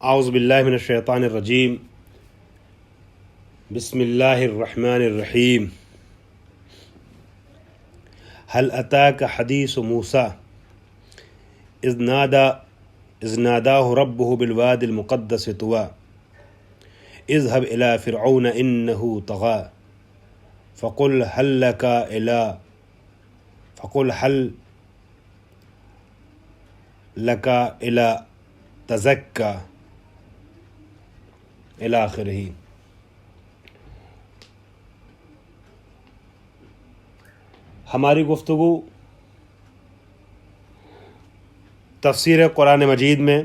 اعوذ باللہ من الشیطان الرجیم بسم اللہ الرحمن الرحیم هل اتاک حدیث موسیٰ اذ ناداہ ربہ بالوادی المقدس طویٰ اذهب الى فرعون انہ طغیٰ فقل لک الى تزکیٰ الی آخرہ۔ ہماری گفتگو تفسیر قرآن مجید میں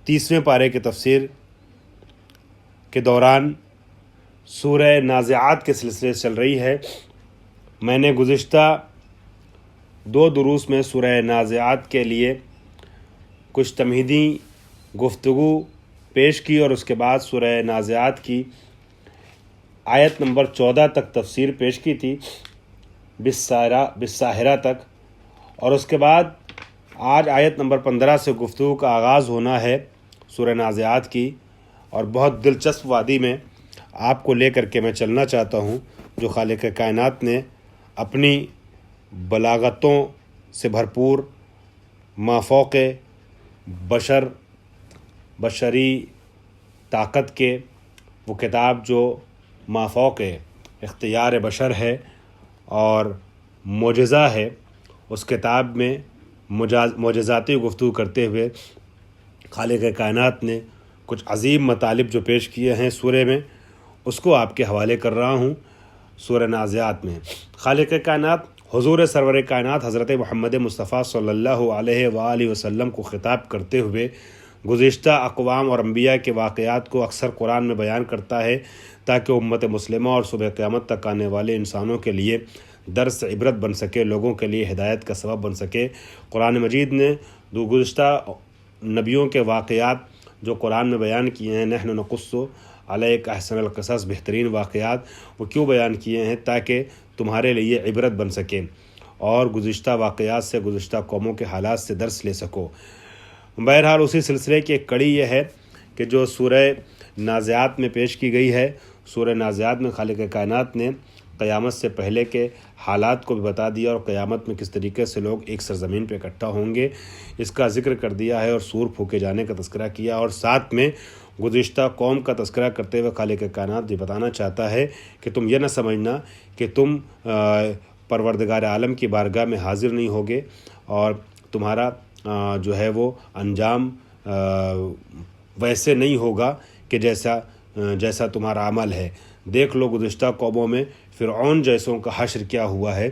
30ویں پارے کی تفسیر کے دوران سورہ نازعات کے سلسلے سے چل رہی ہے۔ میں نے گزشتہ 2 دروس میں سورہ نازعات کے لیے کچھ تمہیدی گفتگو پیش کی اور اس کے بعد سورہ نازعات کی آیت نمبر 14 تک تفسیر پیش کی تھی، بالساہرہ تک، اور اس کے بعد آج آیت نمبر 15 سے گفتگو کا آغاز ہونا ہے سورہ نازعات کی، اور بہت دلچسپ وادی میں آپ کو لے کر کے میں چلنا چاہتا ہوں، جو خالق کائنات نے اپنی بلاغتوں سے بھرپور مافوق بشری طاقت کے وہ کتاب جو مافوق اختیار بشر ہے اور معجزہ ہے، اس کتاب میں معجزاتی گفتگو کرتے ہوئے خالق کائنات نے کچھ عظیم مطالب جو پیش کیے ہیں سورہ میں، اس کو آپ کے حوالے کر رہا ہوں۔ سورہ نازعات میں خالق کائنات حضور سرور کائنات حضرت محمد مصطفیٰ صلی اللہ علیہ وآلہ وسلم کو خطاب کرتے ہوئے گزشتہ اقوام اور انبیاء کے واقعات کو اکثر قرآن میں بیان کرتا ہے، تاکہ امت مسلمہ اور صبح قیامت تک آنے والے انسانوں کے لیے درس عبرت بن سکے، لوگوں کے لیے ہدایت کا سبب بن سکے۔ قرآن مجید نے گزشتہ نبیوں کے واقعات جو قرآن میں بیان کیے ہیں، نحن نقص علیک احسن القصص، بہترین واقعات، وہ کیوں بیان کیے ہیں؟ تاکہ تمہارے لیے عبرت بن سکے اور گزشتہ واقعات سے، گزشتہ قوموں کے حالات سے درس لے سکو۔ بہرحال اسی سلسلے کی ایک کڑی یہ ہے کہ جو سورہ نازعات میں پیش کی گئی ہے۔ سورہ نازعات میں خالق کائنات نے قیامت سے پہلے کے حالات کو بھی بتا دیا، اور قیامت میں کس طریقے سے لوگ ایک سرزمین پہ اکٹھا ہوں گے اس کا ذکر کر دیا ہے، اور سور پھونکے جانے کا تذکرہ کیا، اور ساتھ میں گزشتہ قوم کا تذکرہ کرتے ہوئے خالق کائنات یہ بتانا چاہتا ہے کہ تم یہ نہ سمجھنا کہ تم پروردگار عالم کی بارگاہ میں حاضر نہیں ہوگے اور تمہارا جو ہے وہ انجام ویسے نہیں ہوگا کہ جیسا تمہارا عمل ہے۔ دیکھ لو گزشتہ قوموں میں فرعون جیسوں کا حشر کیا ہوا ہے،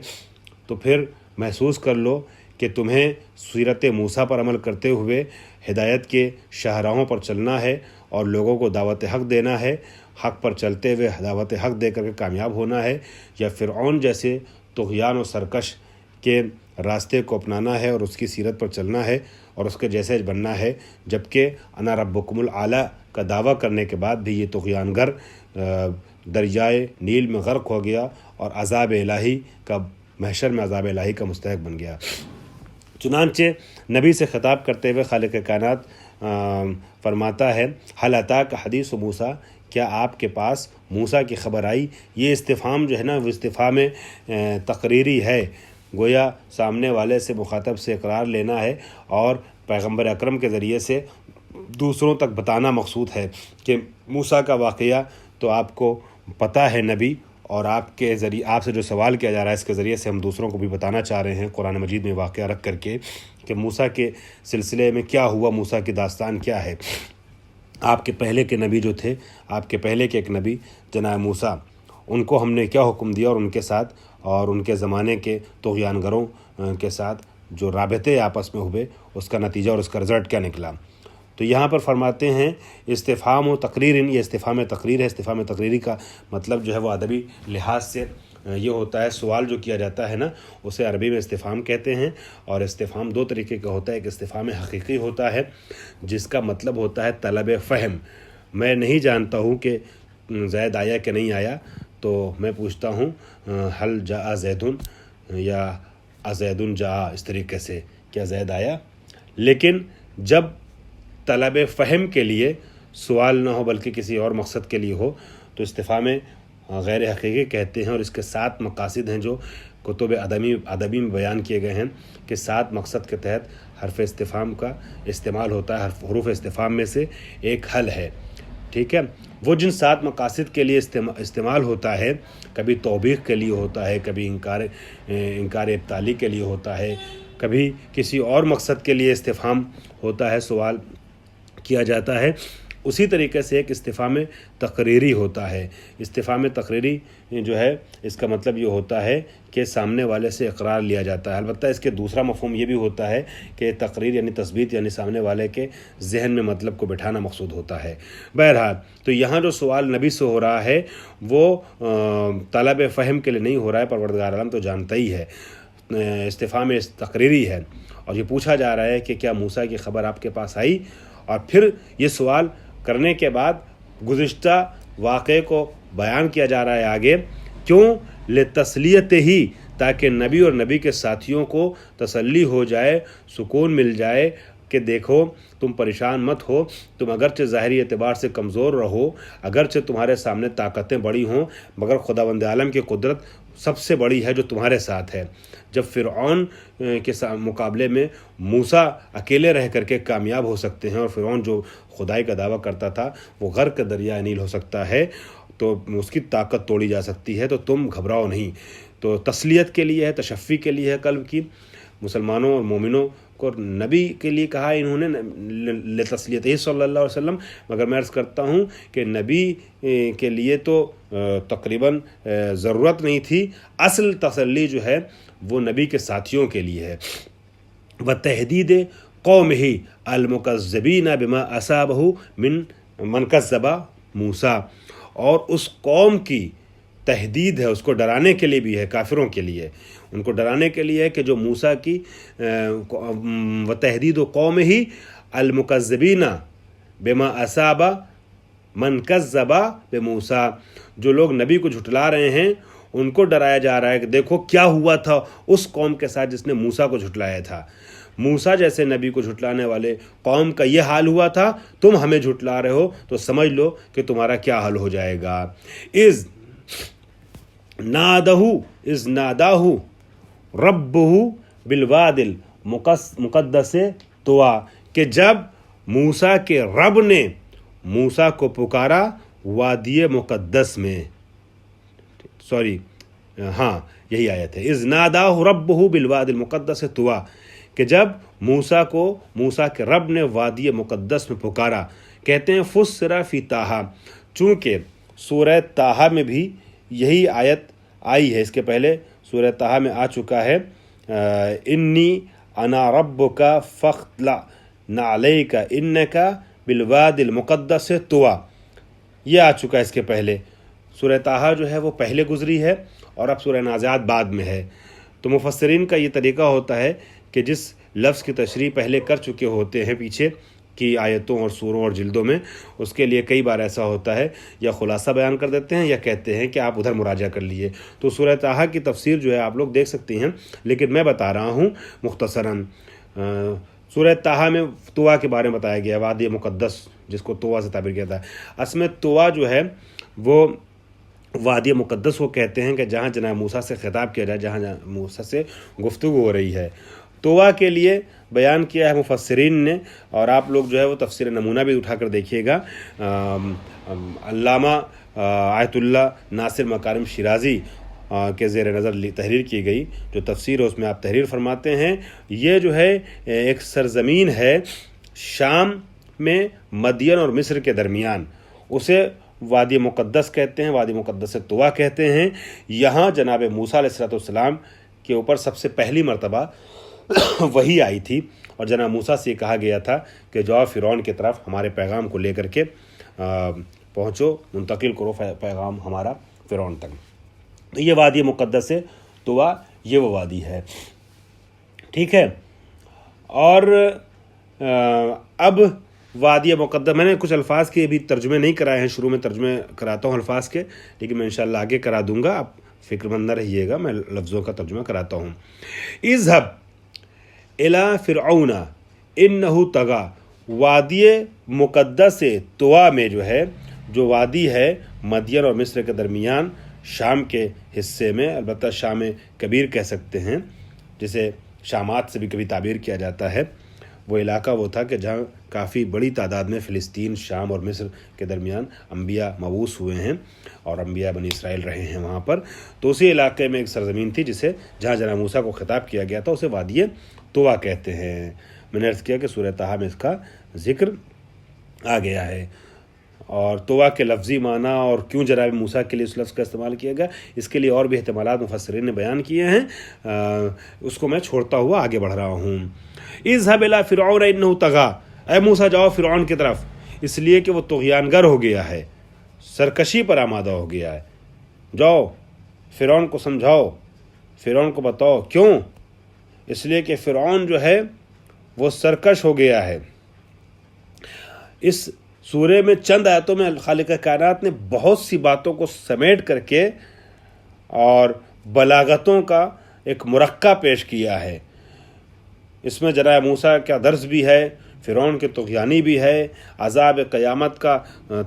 تو پھر محسوس کر لو کہ تمہیں سیرت موسیٰ پر عمل کرتے ہوئے ہدایت کے شاہراہوں پر چلنا ہے اور لوگوں کو دعوت حق دینا ہے، حق پر چلتے ہوئے دعوت حق دے کر کے کامیاب ہونا ہے، یا فرعون جیسے طغیان و سرکش کے راستے کو اپنانا ہے اور اس کی سیرت پر چلنا ہے اور اس کے جیسے بننا ہے، جبکہ انا ربکم الاعلیٰ کا دعویٰ کرنے کے بعد بھی یہ طغیان گر دریائے نیل میں غرق ہو گیا اور عذاب الہی کا محشر میں عذاب الہی کا مستحق بن گیا۔ چنانچہ نبی سے خطاب کرتے ہوئے خالق کائنات فرماتا ہے، حل اتاک حدیث موسیٰ، کیا آپ کے پاس موسیٰ کی خبر آئی؟ یہ استفہام جو ہے نا، وہ استفہام تقریری ہے، گویا سامنے والے سے، مخاطب سے اقرار لینا ہے اور پیغمبر اکرم کے ذریعے سے دوسروں تک بتانا مقصود ہے کہ موسیٰ کا واقعہ تو آپ کو پتہ ہے نبی، اور آپ کے ذریعے آپ سے جو سوال کیا جا رہا ہے اس کے ذریعے سے ہم دوسروں کو بھی بتانا چاہ رہے ہیں قرآن مجید میں واقعہ رکھ کر کے کہ موسیٰ کے سلسلے میں کیا ہوا، موسیٰ کی داستان کیا ہے۔ آپ کے پہلے کے نبی جو تھے، آپ کے پہلے کے ایک نبی جناب موسیٰ، ان کو ہم نے کیا حکم دیا، اور ان کے ساتھ اور ان کے زمانے کے طغیان گروں کے ساتھ جو رابطے آپس میں ہوئے، اس کا نتیجہ اور اس کا رزلٹ کیا نکلا۔ تو یہاں پر فرماتے ہیں استفہام و تقریر، یہ استفہام تقریر ہے۔ استفہام تقریری کا مطلب جو ہے وہ ادبی لحاظ سے یہ ہوتا ہے، سوال جو کیا جاتا ہے نا، اسے عربی میں استفہام کہتے ہیں، اور استفہام 2 طریقے کا ہوتا ہے۔ ایک استفہام حقیقی ہوتا ہے جس کا مطلب ہوتا ہے طلب فہم، میں نہیں جانتا ہوں کہ زید آیا کہ نہیں آیا، تو میں پوچھتا ہوں حل جاء زید یا ازید جاء، اس طریقے سے کیا زید آیا۔ لیکن جب طلب فہم کے لیے سوال نہ ہو بلکہ کسی اور مقصد کے لیے ہو تو استفہام غیر حقیقی کہتے ہیں. اور اس کے 7 مقاصد ہیں جو کتب ادبی میں بیان کیے گئے ہیں کہ 7 مقصد کے تحت حرف استفہام کا استعمال ہوتا ہے. حروف استفہام میں سے ایک حل ہے. ٹھیک ہے. وہ جن 7 مقاصد کے لیے استعمال ہوتا ہے، کبھی توبیخ کے لیے ہوتا ہے، کبھی انکار ابطالی کے لیے ہوتا ہے، کبھی کسی اور مقصد کے لیے استفہام ہوتا ہے، سوال کیا جاتا ہے. اسی طریقے سے ایک استفہام تقریری ہوتا ہے. استفہام تقریری جو ہے اس کا مطلب یہ ہوتا ہے کہ سامنے والے سے اقرار لیا جاتا ہے. البتہ اس کے دوسرا مفہوم یہ بھی ہوتا ہے کہ تقریر یعنی تثبیت یعنی سامنے والے کے ذہن میں مطلب کو بٹھانا مقصود ہوتا ہے. بہرحال تو یہاں جو سوال نبی سے ہو رہا ہے وہ طلب فہم کے لیے نہیں ہو رہا ہے. پروردگار عالم تو جانتا ہی ہے. استفہام تقریری ہے اور یہ پوچھا جا رہا ہے کہ کیا موسیٰ کی خبر آپ کے پاس آئی؟ اور پھر یہ سوال کرنے کے بعد گزشتہ واقعے کو بیان کیا جا رہا ہے آگے. کیوں؟ لتسلیت ہی، تاکہ نبی اور نبی کے ساتھیوں کو تسلی ہو جائے، سکون مل جائے کہ دیکھو تم پریشان مت ہو. تم اگرچہ ظاہری اعتبار سے کمزور رہو، اگرچہ تمہارے سامنے طاقتیں بڑی ہوں، مگر خداوند عالم کی قدرت سب سے بڑی ہے جو تمہارے ساتھ ہے. جب فرعون کے مقابلے میں موسیٰ اکیلے رہ کر کے کامیاب ہو سکتے ہیں اور فرعون جو خدائی کا دعویٰ کرتا تھا وہ غرق دریا نیل ہو سکتا ہے، تو اس کی طاقت توڑی جا سکتی ہے. تو تم گھبراؤ نہیں. تو تسلیت کے لیے ہے، تشفی کے لیے ہے قلب کی. مسلمانوں اور مومنوں کو نبی کے لیے کہا انہوں نے لتسلیت ہی صلی اللہ علیہ وسلم، مگر میں عرض کرتا ہوں کہ نبی کے لیے تو تقریباً ضرورت نہیں تھی. اصل تسلی جو ہے وہ نبی کے ساتھیوں کے لیے ہے. وتحدید قومہ المکذبین بما اصابہ من کذب موسیٰ، اور اس قوم کی تحدید ہے، اس کو ڈرانے کے لیے بھی ہے، کافروں کے لیے ان کو ڈرانے کے لیے ہے کہ جو موسیٰ کی وتحدید قومہ المکذبین بما اصاب من کذب بموسیٰ، جو لوگ نبی کو جھٹلا رہے ہیں ان کو ڈرایا جا رہا ہے کہ دیکھو کیا ہوا تھا اس قوم کے ساتھ جس نے موسیٰ کو جھٹلایا تھا. موسیٰ جیسے نبی کو جھٹلانے والے قوم کا یہ حال ہوا تھا، تم ہمیں جھٹلا رہے ہو تو سمجھ لو کہ تمہارا کیا حال ہو جائے گا. اذ ناداہ ربہ بالواد المقدس طویٰ، کہ جب موسیٰ کے رب نے موسیٰ کو پکارا وادی مقدس میں. یہی آیت ہے. اذ ناداہ ربہ بالواد المقدس طویٰ، کہ جب موسیٰ کے رب نے وادی مقدس میں پکارا. کہتے ہیں فسر فی طٰہٰ، چونکہ سورہ طٰہٰ میں بھی یہی آیت آئی ہے. اس کے پہلے سورہ طٰہٰ میں آ چکا ہے انی انا ربک فاخلع نعلیک انک بالواد المقدس طویٰ، یہ آ چکا ہے. اس کے پہلے سورہ طٰہٰ جو ہے وہ پہلے گزری ہے اور اب سورہ نازعات بعد میں ہے. تو مفسرین کا یہ طریقہ ہوتا ہے کہ جس لفظ کی تشریح پہلے کر چکے ہوتے ہیں پیچھے کی آیتوں اور سوروں اور جلدوں میں، اس کے لیے کئی بار ایسا ہوتا ہے یا خلاصہ بیان کر دیتے ہیں یا کہتے ہیں کہ آپ ادھر مراجعہ کر لیجئے. تو سورہ طٰہٰ کی تفسیر جو ہے آپ لوگ دیکھ سکتے ہیں، لیکن میں بتا رہا ہوں مختصراً. سورہ طٰہٰ میں طویٰ کے بارے میں بتایا گیا، وادی مقدس جس کو طویٰ سے تعبیر کیا جاتا ہے. اصل میں طویٰ جو ہے وہ وادی مقدس کو کہتے ہیں کہ جہاں جناب موسیٰ سے خطاب کیا جائے، جہاں موسیٰ سے گفتگو ہو رہی ہے. طویٰ کے لیے بیان کیا ہے مفسرین نے، اور آپ لوگ جو ہے وہ تفسیر نمونہ بھی اٹھا کر دیکھیے گا. علامہ آیت اللہ ناصر مکارم شیرازی کے زیر نظر تحریر کی گئی جو تفسیر ہے، اس میں آپ تحریر فرماتے ہیں یہ جو ہے ایک سرزمین ہے شام میں مدین اور مصر کے درمیان، اسے وادی مقدس کہتے ہیں، وادی مقدس طویٰ کہتے ہیں. یہاں جناب موسیٰ علیہ السلام کے اوپر سب سے پہلی مرتبہ وحی آئی تھی اور جناب موسیٰ سے کہا گیا تھا کہ جاؤ فرعون کی طرف ہمارے پیغام کو لے کر کے پہنچو، منتقل کرو پیغام ہمارا فرعون تک. تو یہ وادی مقدس طویٰ یہ وہ وادی ہے. ٹھیک ہے. اور اب وادی مقدس میں نے کچھ الفاظ کے بھی ترجمے نہیں کرائے ہیں، شروع میں ترجمے کراتا ہوں الفاظ کے، لیکن میں انشاءاللہ آگے کرا دوں گا، آپ فکر مند نہ رہیے گا، میں لفظوں کا ترجمہ کراتا ہوں. اذهب الى فرعون انه طغى وادی مقدس طوا میں جو ہے، جو وادی ہے مدین اور مصر کے درمیان شام کے حصے میں، البتہ شام کبیر کہہ سکتے ہیں، جسے شامات سے بھی کبھی تعبیر کیا جاتا ہے، وہ علاقہ وہ تھا کہ جہاں کافی بڑی تعداد میں فلسطین، شام اور مصر کے درمیان انبیاء مبعوث ہوئے ہیں اور انبیاء بنی اسرائیل رہے ہیں وہاں پر۔ تو اسی علاقے میں ایک سرزمین تھی جسے جہاں جناب موسیٰ کو خطاب کیا گیا تھا، اسے وادی طوا کہتے ہیں۔ میں نے عرض کیا کہ سورہ طٰہٰ میں اس کا ذکر آ گیا ہے، اور طوا کے لفظی معنی اور کیوں جناب موسیٰ کے لیے اس لفظ کا استعمال کیا گیا، اس کے لیے اور بھی احتمالات مفسرین نے بیان کیے ہیں، اس کو میں چھوڑتا ہوا آگے بڑھ رہا ہوں۔ اذهب الى فرعون انه طغى، اے موسیٰ جاؤ فرعون کی طرف، اس لیے کہ وہ طغیان گر ہو گیا ہے، سرکشی پر آمادہ ہو گیا ہے۔ جاؤ فرعون کو سمجھاؤ، فرعون کو بتاؤ کیوں، اس لیے کہ فرعون جو ہے وہ سرکش ہو گیا ہے۔ اس سورے میں چند آیتوں میں خالق کائنات نے بہت سی باتوں کو سمیٹ کر کے اور بلاغتوں کا ایک مرقع پیش کیا ہے۔ اس میں جناب موسیٰ کا درس بھی ہے، فرعون کے طغیانی بھی ہے، عذاب قیامت کا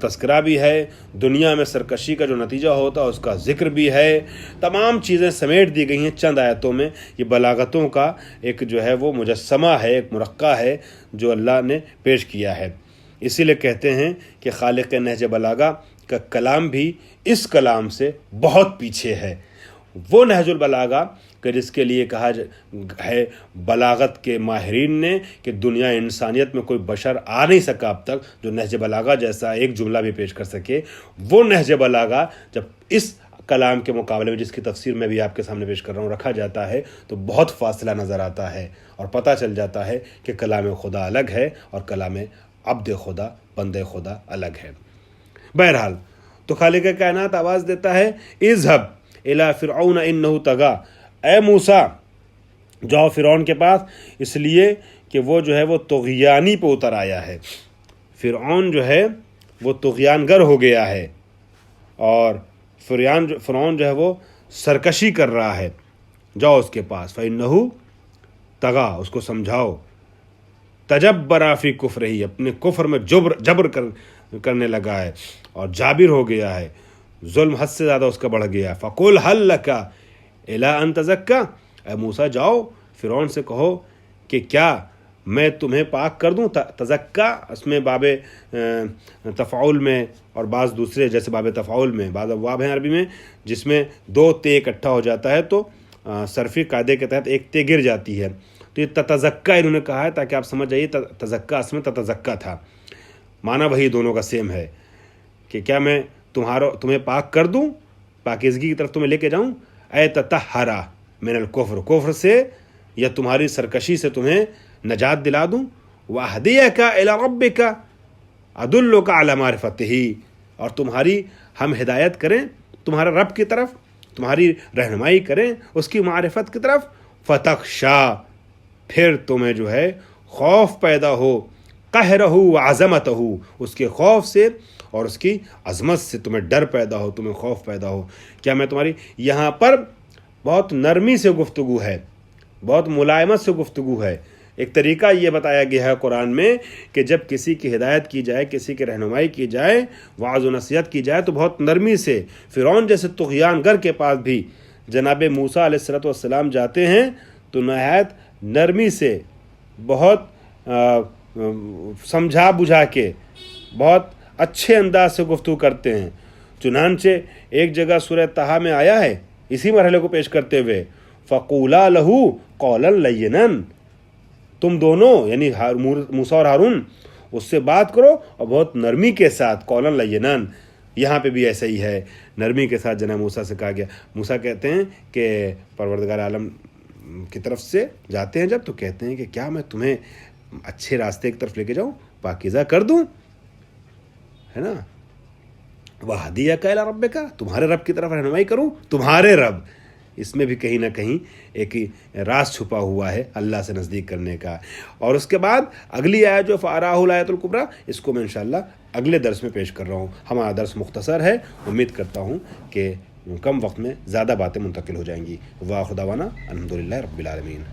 تذکرہ بھی ہے، دنیا میں سرکشی کا جو نتیجہ ہوتا ہے اس کا ذکر بھی ہے۔ تمام چیزیں سمیٹ دی گئی ہیں چند آیتوں میں۔ یہ بلاغتوں کا ایک جو ہے وہ مجسمہ ہے، ایک مرقع ہے جو اللہ نے پیش کیا ہے۔ اسی لیے کہتے ہیں کہ خالق نہج بلاغہ کا کلام بھی اس کلام سے بہت پیچھے ہے۔ وہ نہج البلاغہ کہ جس کے لیے کہا ہے بلاغت کے ماہرین نے کہ دنیا انسانیت میں کوئی بشر آ نہیں سکا اب تک جو نہج بلاغہ جیسا ایک جملہ بھی پیش کر سکے۔ وہ نہج بلاغہ جب اس کلام کے مقابلے میں، جس کی تفسیر میں بھی آپ کے سامنے پیش کر رہا ہوں، رکھا جاتا ہے تو بہت فاصلہ نظر آتا ہے اور پتہ چل جاتا ہے کہ کلام خدا الگ ہے اور کلام عبد خدا، بندے خدا الگ ہے۔ بہرحال تو خالق کائنات آواز دیتا ہے اذهب الى فرعون انه طغى، اے موسیٰ جاؤ فرعون کے پاس، اس لیے کہ وہ جو ہے وہ طغیانی پہ اتر آیا ہے۔ فرعون جو ہے وہ طغیان گر ہو گیا ہے اور فرعون جو ہے وہ سرکشی کر رہا ہے، جاؤ اس کے پاس۔ فإنه طغى، اس کو سمجھاؤ۔ تجبر فی کفرہ، اپنے کفر میں جبر کرنے لگا ہے اور جابر ہو گیا ہے، ظلم حد سے زیادہ اس کا بڑھ گیا ہے۔ فقل هل لک الی ان تزکی، اے موسیٰ جاؤ فرعون سے کہو کہ کیا میں تمہیں پاک کر دوں۔ تزکا اس میں باب تفعول میں اور بعض دوسرے جیسے باب تفعول میں بعض ابواب ہیں عربی میں جس میں دو تے اکٹھا ہو جاتا ہے تو صرفی قاعدے کے تحت ایک تے گر جاتی ہے، تو یہ تتزکا انہوں نے کہا ہے تاکہ آپ سمجھ جائیے تزکا اس میں تتزکا تھا، معنی وہی دونوں کا سیم ہے کہ کیا میں تمہیں پاک کر دوں، پاکیزگی کی طرف تمہیں لے کے جاؤں۔ اے تطہرا من الکفر، کفر سے یا تمہاری سرکشی سے تمہیں نجات دلا دوں۔ واہدیک الی ربک ادلک علی معرفتہ، اور تمہاری ہم ہدایت کریں تمہارے رب کی طرف، تمہاری رہنمائی کریں اس کی معرفت کی طرف۔ فتخشا، پھر تمہیں جو ہے خوف پیدا ہو، قہرہ وعظمتہ، اس کے خوف سے اور اس کی عظمت سے تمہیں ڈر پیدا ہو، تمہیں خوف پیدا ہو۔ کیا میں تمہاری، یہاں پر بہت نرمی سے گفتگو ہے، بہت ملائمت سے گفتگو ہے۔ ایک طریقہ یہ بتایا گیا ہے قرآن میں کہ جب کسی کی ہدایت کی جائے، کسی کی رہنمائی کی جائے، وعظ و نصیحت کی جائے تو بہت نرمی سے۔ فرعون جیسے طغیان گر کے پاس بھی جناب موسیٰ علیہ السلام جاتے ہیں تو نہایت نرمی سے، بہت سمجھا بجھا کے، بہت اچھے انداز سے گفتگو کرتے ہیں۔ چنانچہ ایک جگہ سورہ طٰہٰ میں آیا ہے اسی مرحلے کو پیش کرتے ہوئے، فَقُولَا لَهُ قَوْلًا لَيِّنًا، تم دونوں یعنی موسیٰ اور ہارون اس سے بات کرو اور بہت نرمی کے ساتھ، قَوْلًا لَيِّنًا۔ یہاں پہ بھی ایسا ہی ہے، نرمی کے ساتھ جناب موسیٰ سے کہا گیا۔ موسیٰ کہتے ہیں کہ پروردگار عالم کی طرف سے جاتے ہیں جب تو کہتے ہیں کہ کیا میں تمہیں اچھے راستے کی طرف لے کے جاؤں، پاکیزہ کر دوں، ہے نا، وَهَدِيَكَ إِلَىٰ رَبِّكَ، تمہارے رب کی طرف رہنمائی کروں، تمہارے رب۔ اس میں بھی کہیں نہ کہیں ایک راز چھپا ہوا ہے اللہ سے نزدیک کرنے کا۔ اور اس کے بعد اگلی آیت جو فَأَرَاهُ الْآيَةَ الْكُبْرىٰ، اس کو میں انشاءاللہ اگلے درس میں پیش کر رہا ہوں۔ ہمارا درس مختصر ہے، امید کرتا ہوں کہ کم وقت میں زیادہ باتیں منتقل ہو جائیں گی۔ وآخر دعوانا الحمدللہ رب العالمین۔